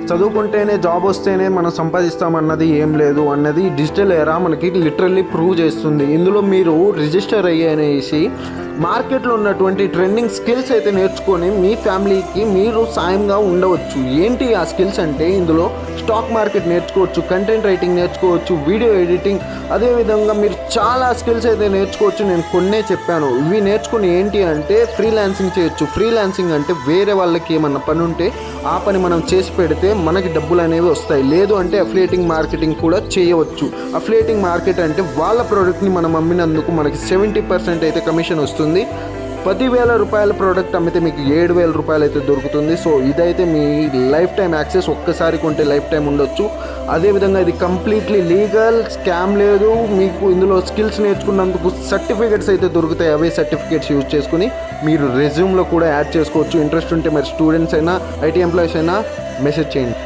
చదువుకుంటేనే జాబ్ వస్తేనే మనం సంపాదిస్తామన్నది ఏం లేదు అన్నది డిజిటల్ ఎరా మనకి లిటరల్లీ ప్రూవ్ చేస్తుంది. ఇందులో మీరు రిజిస్టర్ అయ్యేసి మార్కెట్లో ఉన్నటువంటి ట్రెండింగ్ స్కిల్స్ అయితే నేర్చుకొని మీ ఫ్యామిలీకి మీరు సాయంగా ఉండవచ్చు. ఏంటి ఆ స్కిల్స్ అంటే ఇందులో స్టాక్ మార్కెట్ నేర్చుకోవచ్చు, కంటెంట్ రైటింగ్ నేర్చుకోవచ్చు, వీడియో ఎడిటింగ్, అదేవిధంగా మీరు చాలా స్కిల్స్ అయితే నేర్చుకోవచ్చు. నేను కొన్నే చెప్పాను. ఇవి నేర్చుకుని ఏంటి అంటే ఫ్రీలాన్సింగ్ చేయొచ్చు. ఫ్రీలాన్సింగ్ అంటే వేరే వాళ్ళకి ఏమన్నా పని ఉంటే ఆ పని మనం చేసి పెడితే మనకి డబ్బులు అనేవి వస్తాయి. లేదు అంటే అఫిలియేటింగ్ మార్కెటింగ్ కూడా చేయవచ్చు. అఫిలియేటింగ్ మార్కెట్ అంటే వాళ్ళ ప్రోడక్ట్ని మనం అమ్మినందుకు మనకి 70% అయితే కమిషన్ వస్తుంది. 10,000 రూపాయల ప్రోడక్ట్ అమ్మితే మీకు 7,000 రూపాయలు అయితే దొరుకుతుంది. సో ఇదైతే మీ లైఫ్ టైం యాక్సెస్, ఒక్కసారి కొంటే లైఫ్ టైం ఉండొచ్చు. అదేవిధంగా ఇది కంప్లీట్లీ లీగల్, స్కామ్ లేదు. మీకు ఇందులో స్కిల్స్ నేర్చుకున్నందుకు సర్టిఫికేట్స్ అయితే దొరుకుతాయి. అవే సర్టిఫికేట్స్ యూజ్ చేసుకుని మీరు రెజ్యూమ్లో కూడా యాడ్ చేసుకోవచ్చు. ఇంట్రెస్ట్ ఉంటే మరి స్టూడెంట్స్ అయినా ఐటీ ఎంప్లాయీస్ అయినా మెసేజ్ చేయండి.